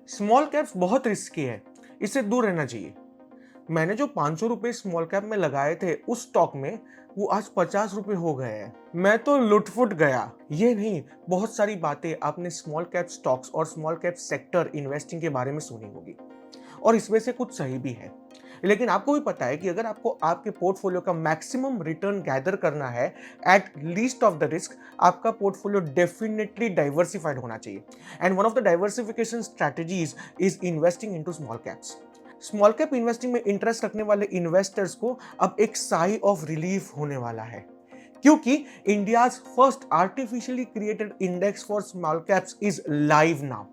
Small caps बहुत risky है, इससे दूर रहना चाहिए। मैंने जो 500 रुपए स्मॉल कैप में लगाए थे उस स्टॉक में, वो आज 50 रुपए हो गए हैं। मैं तो लुटफुट गया। ये नहीं, बहुत सारी बातें आपने स्मॉल कैप स्टॉक्स और स्मॉल कैप सेक्टर इन्वेस्टिंग के बारे में सुनी होगी और इसमें से कुछ सही भी है। लेकिन आपको भी पता है कि अगर आपको आपके पोर्टफोलियो का मैक्सिमम रिटर्न गैदर करना है at least of the risk, आपका पोर्टफोलियो डेफिनेटली डाइवर्सिफाइड होना चाहिए। And one of the diversification strategies is investing into small caps. Small cap investing में इंटरेस्ट रखने वाले इन्वेस्टर्स को अब एक साई ऑफ रिलीफ होने वाला है, क्योंकि India's first artificially created index for small caps is live now.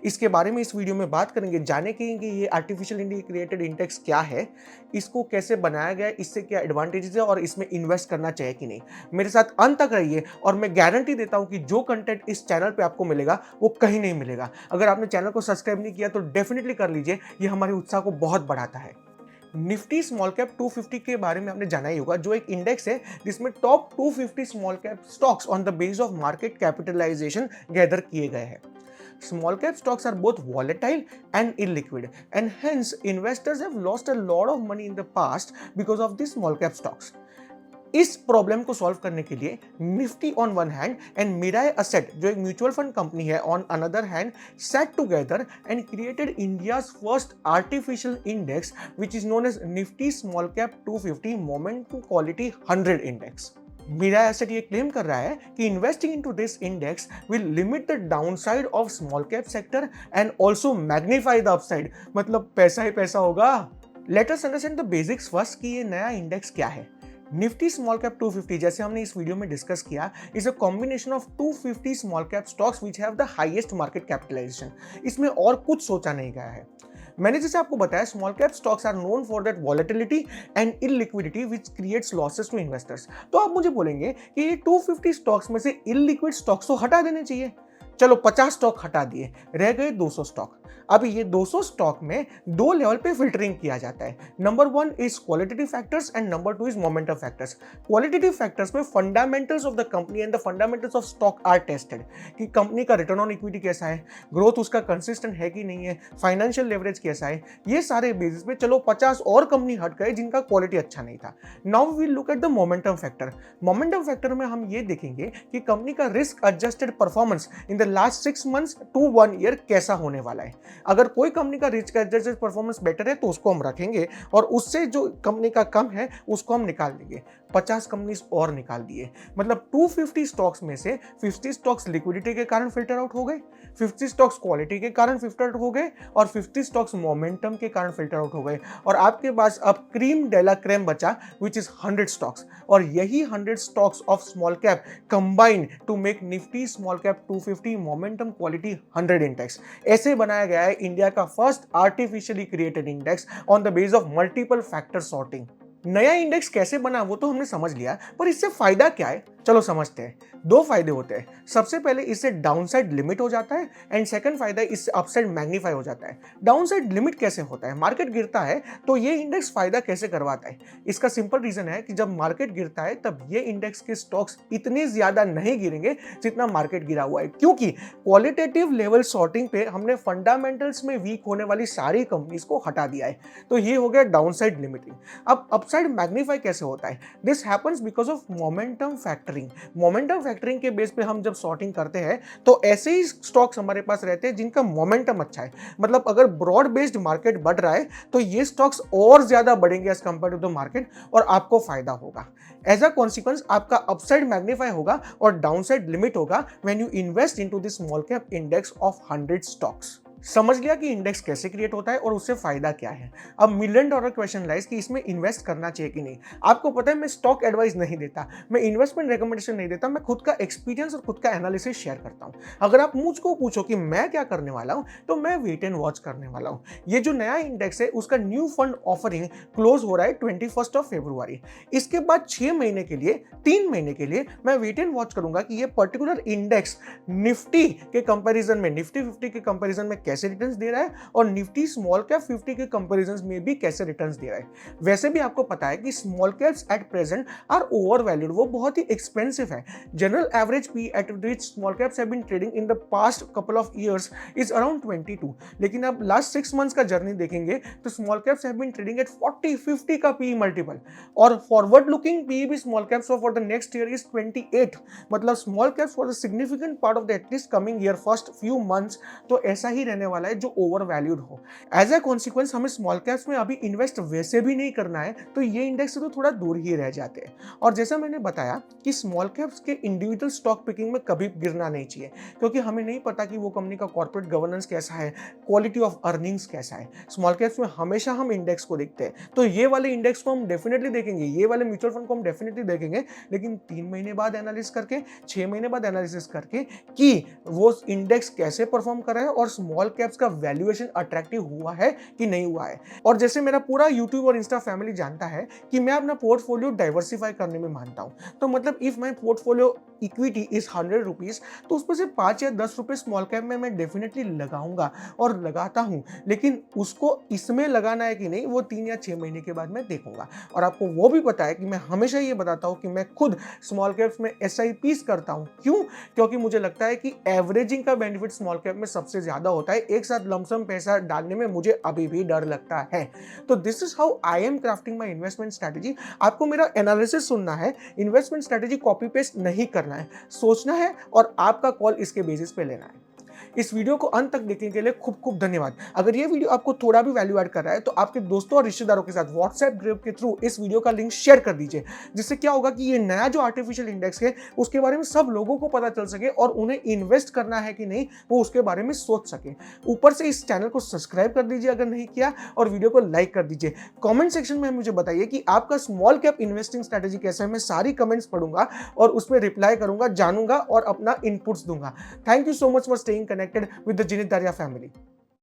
इसके बारे में इस वीडियो में बात करेंगे, जानेंगे कि ये आर्टिफिशियल इंडिया क्रिएटेड इंडेक्स क्या है, इसको कैसे बनाया गया है, इससे क्या एडवांटेजेस है और इसमें इन्वेस्ट करना चाहिए कि नहीं। मेरे साथ अंत तक रहिए और मैं गारंटी देता हूं कि जो कंटेंट इस चैनल पे आपको मिलेगा वो कहीं नहीं मिलेगा। अगर आपने चैनल को सब्सक्राइब नहीं किया तो डेफिनेटली कर लीजिए, ये हमारे उत्साह को बहुत बढ़ाता है। निफ्टी स्मॉल कैप 250 के बारे में आपने जाना ही होगा, जो एक इंडेक्स है जिसमें top 250 small cap stocks on the base of market capitalization gather किए गए हैं। Small cap stocks are both volatile and illiquid, and hence investors have lost a lot of money in the past because of these small cap stocks. इस problem को solve करने के लिए Nifty on one hand and Mirae asset, जो एक mutual fund company है, on another hand set together and created India's first artificial index which is known as Nifty small cap 250 momentum quality 100 index. Mirae asset ये claim कर रहा है कि investing into this index will limit the downside of small cap sector and also magnify the upside. मतलब पैसा ही पैसा होगा। Let us understand the basics first कि ये नया इंडेक्स क्या है। निफ्टी स्मॉल कैप 250, जैसे हमने इस वीडियो में डिस्कस किया, is a combination of 250 small cap stocks which have the highest market capitalization. इसमें और कुछ सोचा नहीं गया है। मैंने जैसे आपको बताया, small cap stocks are known for that volatility and illiquidity which creates losses to investors. तो आप मुझे बोलेंगे कि ये 250 स्टॉक्स में से इलिक्विड स्टॉक्स तो हटा देने चाहिए। चलो 50 स्टॉक हटा दिए, रह गए 200 स्टॉक। अब ये 200 स्टॉक में दो लेवल पे फिल्टरिंग किया जाता है। Number 1 is qualitative factors and number 2 is momentum factors. Qualitative factors में fundamentals of the company and the fundamentals of stock are tested, कि कंपनी का रिटर्न ऑन इक्विटी कैसा है, ग्रोथ उसका कंसिस्टेंट है कि नहीं है, फाइनेंशियल लेवरेज कैसा है, ये सारे बेसिस पे चलो 50 और कंपनी हट गए जिनका क्वालिटी अच्छा नहीं था। Now we look at the momentum factor. Momentum factor में हम ये देखेंगे कि कंपनी का risk adjusted performance in the last 6 months to 1 year कैसा होने वाला है। अगर कोई कंपनी का रिस्क एडजस्टेड परफॉर्मेंस बेटर है तो उसको हम रखेंगे और उससे जो कंपनी का कम है उसको हम निकाल देंगे। 50 कंपनीज और निकाल दिए, मतलब 250 स्टॉक्स में से 50 स्टॉक्स लिक्विडिटी के कारण फिल्टर आउट हो गए, 50 स्टॉक्स क्वालिटी के कारण फिल्टर आउट हो गए और 50 स्टॉक्स मोमेंटम के कारण फिल्टर आउट हो गए। और आपके पास अब क्रीम डेला क्रेम बचा विच इज 100 स्टॉक्स, और यही 100 stocks of small cap combine to make Nifty small cap 250 momentum quality 100 index. ऐसे बनाया गया है इंडिया का first artificially created index on the base of multiple factor sorting. नया इंडेक्स कैसे बना वो तो हमने समझ लिया, पर इससे फायदा क्या है चलो समझते हैं। 2 फायदे होते हैं। सबसे पहले इससे डाउनसाइड लिमिट हो जाता है एंड सेकंड फायदा इससे अपसाइड मैग्नीफाई हो जाता है। डाउनसाइड लिमिट कैसे होता है? मार्केट गिरता है तो ये इंडेक्स फायदा कैसे करवाता है? इसका सिंपल रीजन है कि जब मार्केट गिरता है तब ये इंडेक्स के स्टॉक्स इतने ज्यादा नहीं गिरेंगे जितना मार्केट गिरा हुआ है, क्योंकि क्वालिटेटिव लेवल सॉर्टिंग पे हमने फंडामेंटल्स में वीक होने वाली सारी कंपनीज को हटा दिया है। तो ये हो गया डाउनसाइड लिमिटिंग। अब अपसाइड मैग्नीफाई कैसे होता है? This happens because of momentum factoring. Momentum factoring के बेस पे हम जब सॉर्टिंग करते हैं तो ऐसे ही स्टॉक्स हमारे पास रहते हैं जिनका मोमेंटम अच्छा है। मतलब अगर ब्रॉड बेस्ड मार्केट बढ़ रहा है तो ये स्टॉक्स और ज्यादा बढ़ेंगे as compare to the market और आपको फायदा होगा। एज अ कॉन्सिक्वेंस आपका अपसाइड मैग्नीफाई होगा और डाउनसाइड लिमिट होगा when you invest into the small cap index of 100 stocks. समझ लिया कि इंडेक्स कैसे क्रिएट होता है और उससे फायदा क्या है। अब मिलियन डॉलर क्वेश्चन लाइज कि इसमें इन्वेस्ट करना चाहिए कि नहीं। आपको पता है मैं स्टॉक एडवाइस नहीं देता, मैं इन्वेस्टमेंट रिकमेंडेशन नहीं देता, मैं खुद का एक्सपीरियंस और खुद का एनालिसिस शेयर करता हूं। अगर आप मुझको पूछो कि मैं क्या करने वाला हूं तो मैं वेट एंड वॉच करने वाला हूं। ये जो नया इंडेक्स है उसका न्यू फंड ऑफरिंग क्लोज हो रहा है 21 फरवरी। इसके बाद 6 महीने के लिए 3 महीने के लिए मैं वेट एंड वॉच करूंगा कि ये पर्टिकुलर इंडेक्स निफ्टी के कंपेरिजन में, निफ्टी 50 के कंपेरिजन में कैसे रिटर्न्स दे रहा है और निफ्टी स्मॉल कैप 50 के कंपैरिजन में भी कैसे रिटर्न्स दे रहा है। वैसे भी आपको पता है कि small caps at present are over valued, वो बहुत ही एक्सपेंसिव है। General average P at which small caps have been trading in the past couple of years is around 22, लेकिन आप लास्ट 6 मंथ्स का जर्नी देखेंगे तो small caps have been trading at 40-50 का पी मल्टीपल, और फॉरवर्ड लुकिंग पी भी small caps for the next year is 28। मतलब small caps for the significant part of the at least coming year first few months तो ऐसा ही रहने वाला है जो ओवर वैल्यूड हो। एज ए कॉन्सिक्वेंस हमें स्मॉल कैप्स में अभी इन्वेस्ट वैसे भी नहीं करना है, तो ये इंडेक्स से तो थोड़ा दूर ही रह जाते हैं। और जैसा मैंने बताया कि स्मॉल कैप्स के इंडिविजुअल स्टॉक पिकिंग में कभी गिरना नहीं चाहिए, क्योंकि हमें नहीं पता कि वो कंपनी का कॉर्पोरेट गवर्नेंस कैसा है, क्वालिटी ऑफ अर्निंग्स कैसा है। स्मॉल कैप्स में हमेशा हम इंडेक्स को देखते हैं, तो ये वाले इंडेक्स को हम डेफिनेटली देखेंगे, ये वाले म्यूचुअल फंड को हम डेफिनेटली देखेंगे, लेकिन 3 महीने बाद एनालिसिस करके, 6 महीने बाद एनालिसिस करके कि वो इंडेक्स कैसे परफॉर्म कर रहा है और स्मॉल कैप्स का वैल्यूएशन अट्रैक्टिव हुआ है कि नहीं हुआ है। और जैसे मेरा पूरा यूट्यूब और इंस्टा फैमिली जानता है कि मैं अपना पोर्टफोलियो डाइवर्सिफाई करने में मानता हूं, तो मतलब if my portfolio equity is 100 rupees, तो उसमें से 5 या 10 रुपए स्मॉल कैप में मैं डेफिनेटली लगाऊंगा और लगाता हूं, लेकिन उसको इसमें लगाना है कि नहीं वो 3 या 6 महीने के बाद मैं देखूंगा। और आपको वो भी पता है कि मैं हमेशा ये बताता हूं कि मैं खुद स्मॉल कैप्स में SIPs करता हूं। क्यों? क्योंकि मुझे लगता है कि एवरेजिंग का बेनिफिट स्मॉल कैप में सबसे ज्यादा होता है। एक साथ लमसम पैसा डालने में मुझे अभी भी डर लगता है। तो this is how I am crafting my investment strategy. आपको मेरा एनालिसिस सुनना है, इन्वेस्टमेंट स्ट्रैटेजी कॉपी पेस्ट नहीं करना है, सोचना है और आपका कॉल इसके बेसिस पे लेना है। इस वीडियो को अंत तक देखने के लिए खूब खूब धन्यवाद। अगर ये वीडियो आपको थोड़ा भी वैल्यू ऐड कर रहा है तो आपके दोस्तों और रिश्तेदारों के साथ व्हाट्सएप ग्रुप के थ्रू इस वीडियो का लिंक शेयर कर दीजिए, जिससे क्या होगा कि ये नया जो आर्टिफिशियल इंडेक्स है उसके बारे में सब लोगों को पता चल सके और उन्हें इन्वेस्ट करना है कि नहीं वो उसके बारे में सोच सके। ऊपर से इस चैनल को सब्सक्राइब कर दीजिए अगर नहीं किया, और वीडियो को लाइक कर दीजिए। कमेंट सेक्शन में मुझे बताइए कि आपका स्मॉल कैप इन्वेस्टिंग स्ट्रैटेजी कैसा है। मैं सारी कमेंट्स पढ़ूंगा और उसमें रिप्लाई करूंगा, जानूंगा और अपना इनपुट्स दूंगा। Thank you so much for staying connected with the Daria family.